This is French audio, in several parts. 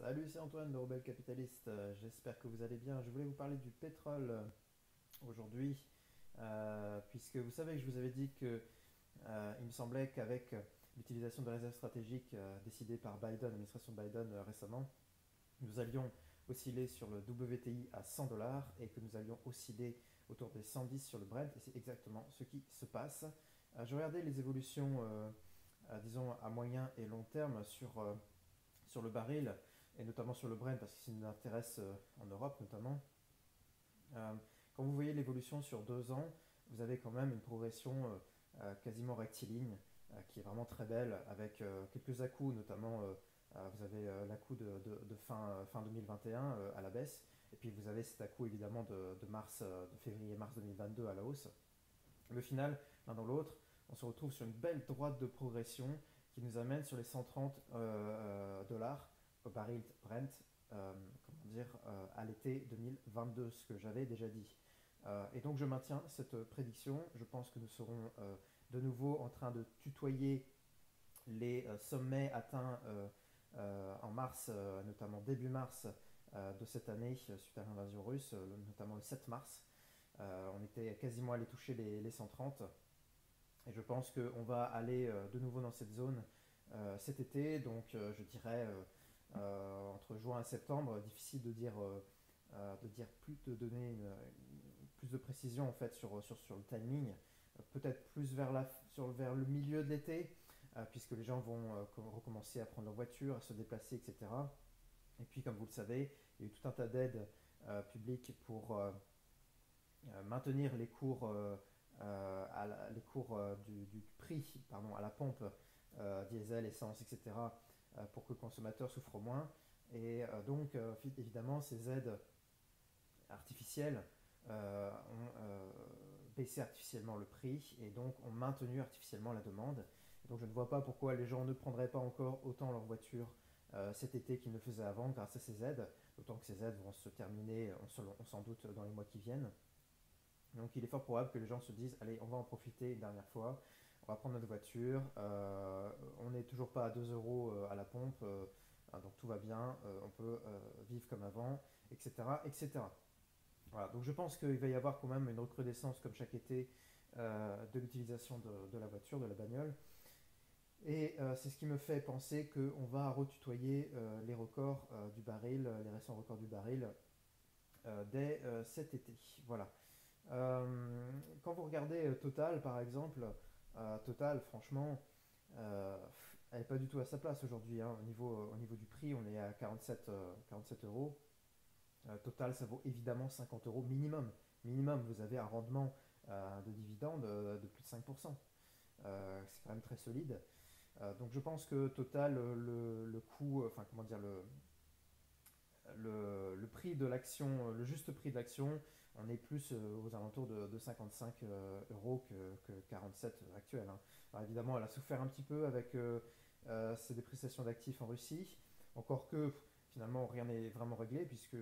Salut, c'est Antoine de Rebelle Capitaliste. J'espère que vous allez bien. Je voulais vous parler du pétrole aujourd'hui, puisque vous savez que je vous avais dit que il me semblait qu'avec l'utilisation de réserves stratégiques décidée par Biden, l'administration Biden récemment, nous allions osciller sur le WTI à 100 dollars et que nous allions osciller autour des 110 sur le Brent. Et c'est exactement ce qui se passe. Je regardais les évolutions, disons, à moyen et long terme sur le baril et notamment sur le Brent parce que ça nous intéresse en Europe notamment. Euh, Quand vous voyez l'évolution sur 2 ans, vous avez quand même une progression quasiment rectiligne qui est vraiment très belle avec quelques à-coups, notamment vous avez l'à-coup de fin 2021 à la baisse, et puis vous avez cet à-coup évidemment de février-mars 2022 à la hausse. Le final, l'un dans l'autre, on se retrouve sur une belle droite de progression qui nous amène sur les 130 dollars au baril Brent, comment dire, à l'été 2022, ce que j'avais déjà dit. Et donc je maintiens cette prédiction. Je pense que nous serons de nouveau en train de tutoyer les sommets atteints en mars, notamment début mars de cette année, suite à l'invasion russe, notamment le 7 mars. On était quasiment allé toucher les 130. Et je pense qu'on va aller de nouveau dans cette zone cet été. Donc je dirais entre juin et septembre. Difficile de dire plus, de donner plus de précision en fait sur le timing. Peut-être plus vers le milieu de l'été, puisque les gens vont recommencer à prendre leur voiture, à se déplacer, etc. Et puis, comme vous le savez, il y a eu tout un tas d'aides publiques pour maintenir les cours, les cours du prix pardon, à la pompe, diesel, essence, etc., pour que le consommateur souffre moins. Et donc, évidemment, ces aides artificielles ont baissé artificiellement le prix et donc ont maintenu artificiellement la demande. Et donc, je ne vois pas pourquoi les gens ne prendraient pas encore autant leur voiture cet été qu'ils ne le faisaient avant grâce à ces aides, d'autant que ces aides vont se terminer, on s'en doute, dans les mois qui viennent. Donc il est fort probable que les gens se disent, allez, on va en profiter une dernière fois, on va prendre notre voiture, on n'est toujours pas à 2 euros à la pompe, donc tout va bien, on peut vivre comme avant, etc. etc. Voilà, donc je pense qu'il va y avoir quand même une recrudescence, comme chaque été, de l'utilisation de la voiture, de la bagnole. Et c'est ce qui me fait penser qu'on va retutoyer les records du baril, les récents records du baril, dès cet été. Voilà. Quand vous regardez Total, par exemple, Total, franchement, elle n'est pas du tout à sa place aujourd'hui, hein. Au niveau du prix, on est à 47 euros. Total, ça vaut évidemment 50 euros minimum. Minimum, vous avez un rendement de dividende de plus de 5%. C'est quand même très solide. Donc je pense que Total, le coût, enfin comment dire, le prix de l'action, le juste prix de l'action, on est plus aux alentours de 55 euros que 47 actuels, hein. Alors évidemment, elle a souffert un petit peu avec ses dépréciations d'actifs en Russie, encore que finalement rien n'est vraiment réglé puisque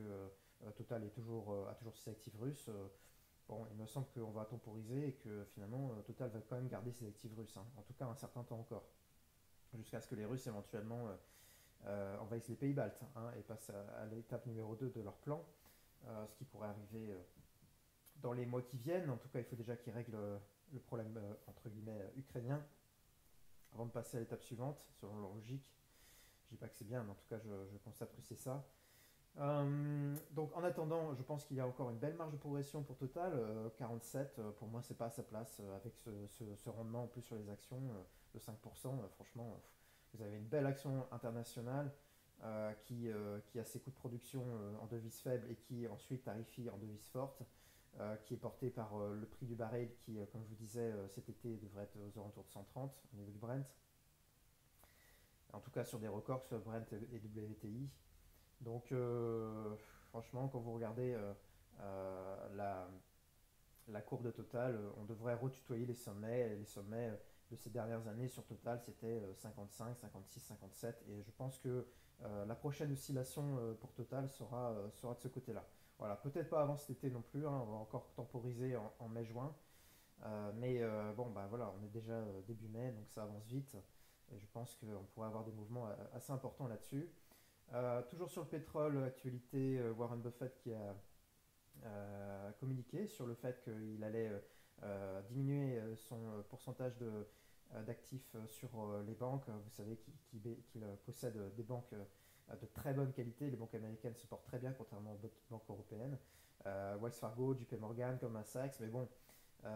Total a toujours ses actifs russes. Bon, il me semble qu'on va temporiser et que finalement Total va quand même garder ses actifs russes, hein, en tout cas un certain temps encore, jusqu'à ce que les Russes éventuellement envahissent les pays baltes, hein, et passent à l'étape numéro 2 de leur plan, ce qui pourrait arriver dans les mois qui viennent. En tout cas, il faut déjà qu'ils règlent le problème entre guillemets ukrainien avant de passer à l'étape suivante, selon leur logique. Je dis pas que c'est bien, mais en tout cas, je constate que c'est ça. Donc en attendant, je pense qu'il y a encore une belle marge de progression pour Total. 47, pour moi, c'est pas à sa place avec ce rendement en plus sur les actions de 5%. Franchement, vous avez une belle action internationale qui a ses coûts de production en devise faible et qui ensuite tarifie en devise forte, qui est portée par le prix du baril qui, comme je vous disais, cet été devrait être aux alentours de 130 au niveau du Brent. En tout cas sur des records sur Brent et WTI. Donc, franchement, quand vous regardez la courbe de Total, on devrait retutoyer les sommets. Et les sommets de ces dernières années sur Total, c'était 55, 56, 57. Et je pense que la prochaine oscillation pour Total sera de ce côté-là. Voilà, peut-être pas avant cet été non plus, hein, on va encore temporiser en mai-juin. Mais bon, bah voilà, on est déjà début mai, donc ça avance vite. Et je pense qu'on pourrait avoir des mouvements assez importants là-dessus. Toujours sur le pétrole, actualité, Warren Buffett qui a communiqué sur le fait qu'il allait diminuer son pourcentage d'actifs sur les banques. Vous savez qu'il possède des banques de très bonne qualité. Les banques américaines se portent très bien, contrairement aux banques européennes. Wells Fargo, JP Morgan, Goldman Sachs. Mais bon,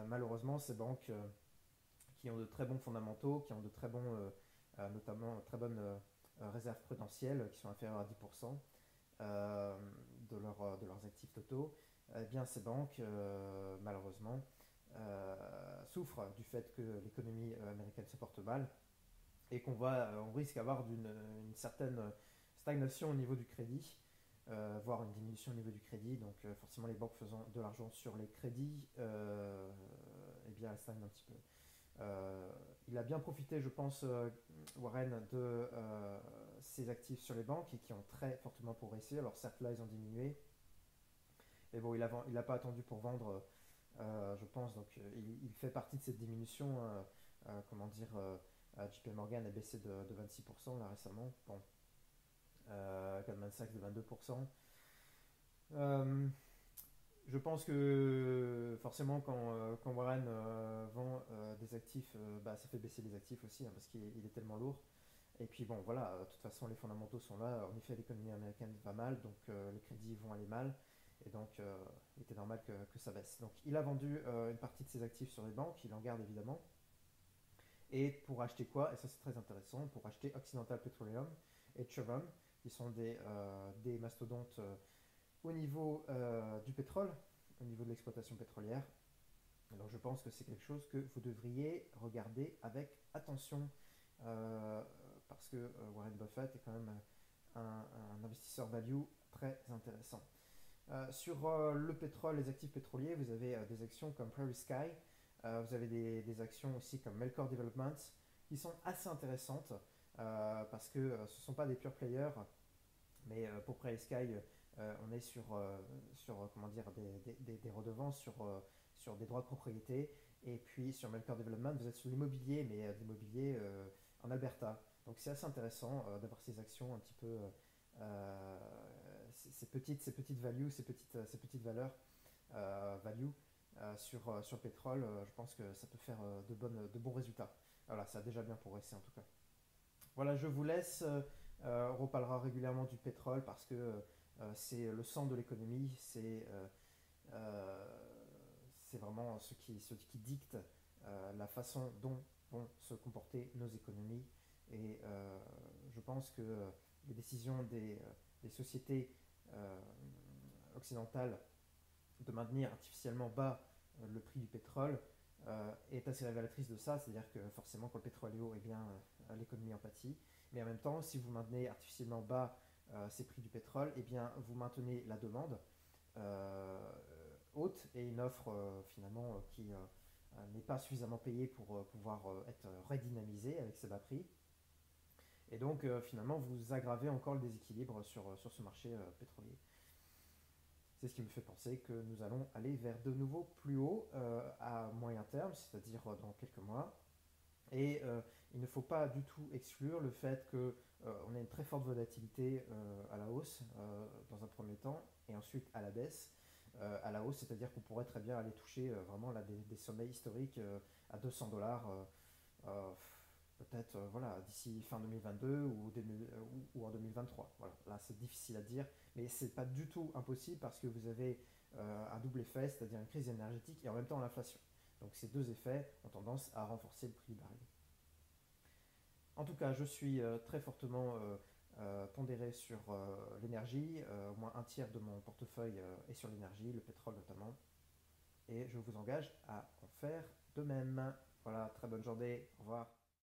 malheureusement, ces banques qui ont de très bons fondamentaux, qui ont de très bons, notamment très bonnes réserves prudentielles, qui sont inférieures à 10% de leurs actifs totaux, eh bien ces banques, malheureusement, souffrent du fait que l'économie américaine se porte mal et on risque d'avoir une certaine stagnation au niveau du crédit, voire une diminution au niveau du crédit. Donc forcément les banques faisant de l'argent sur les crédits, eh bien elles stagnent un petit peu. Euh, il a bien profité, je pense, Warren, de ses actifs sur les banques et qui ont très fortement progressé. Alors certes, là, ils ont diminué, mais bon, il n'a pas attendu pour vendre, je pense. Donc il fait partie de cette diminution. Comment dire, JP Morgan a baissé de 26% là récemment. Bon, Goldman Sachs de 22%. Euh, je pense que forcément quand Warren vend des actifs, bah, ça fait baisser les actifs aussi hein, parce qu'il est tellement lourd. Et puis bon voilà, de toute façon les fondamentaux sont là. En effet l'économie américaine va mal, donc les crédits vont aller mal. Et donc il était normal que ça baisse. Donc il a vendu une partie de ses actifs sur les banques, il en garde évidemment. Et pour acheter quoi? Et ça c'est très intéressant, pour acheter Occidental Petroleum et Chevron, qui sont des mastodontes au niveau du pétrole, au niveau de l'exploitation pétrolière. Alors je pense que c'est quelque chose que vous devriez regarder avec attention euh, parce que Warren Buffett est quand même un investisseur value très intéressant. Sur le pétrole, les actifs pétroliers, vous avez des actions comme Prairie Sky, vous avez des actions aussi comme Melcor Developments qui sont assez intéressantes parce que ce ne sont pas des pure players, mais pour Prairie Sky, on est sur comment dire, des redevances, sur des droits de propriété. Et puis sur Melcor Development, vous êtes sur l'immobilier, mais l'immobilier en Alberta. Donc c'est assez intéressant d'avoir ces actions un petit peu, ces petites values, ces petites valeurs value sur le pétrole. Je pense que ça peut faire de bons résultats. Voilà, ça a déjà bien progressé en tout cas. Voilà, je vous laisse. On reparlera régulièrement du pétrole parce que c'est le sang de l'économie, euh, c'est vraiment ce qui dicte la façon dont vont se comporter nos économies. Et je pense que les décisions des sociétés euh, occidentales de maintenir artificiellement bas le prix du pétrole est assez révélatrice de ça, c'est-à-dire que forcément quand le pétrole est haut, eh bien l'économie en pâtit, mais en même temps si vous maintenez artificiellement bas ces prix du pétrole, eh bien vous maintenez la demande euh, haute et une offre finalement qui n'est pas suffisamment payée pour pouvoir être redynamisée avec ces bas prix. Et donc finalement vous aggravez encore le déséquilibre sur ce marché pétrolier. C'est ce qui me fait penser que nous allons aller vers de nouveau plus haut à moyen terme, c'est-à-dire dans quelques mois. Et il ne faut pas du tout exclure le fait qu'on ait une très forte volatilité à la hausse dans un premier temps et ensuite à la baisse. À la hausse, c'est-à-dire qu'on pourrait très bien aller toucher vraiment là, des sommets historiques à 200 dollars euh, peut-être voilà, d'ici fin 2022 ou en 2023. Voilà. Là, c'est difficile à dire, mais c'est pas du tout impossible parce que vous avez un double effet, c'est-à-dire une crise énergétique et en même temps l'inflation. Donc ces deux effets ont tendance à renforcer le prix du baril. En tout cas, je suis très fortement pondéré sur l'énergie. Au moins un tiers de mon portefeuille est sur l'énergie, le pétrole notamment. Et je vous engage à en faire de même. Voilà, très bonne journée. Au revoir.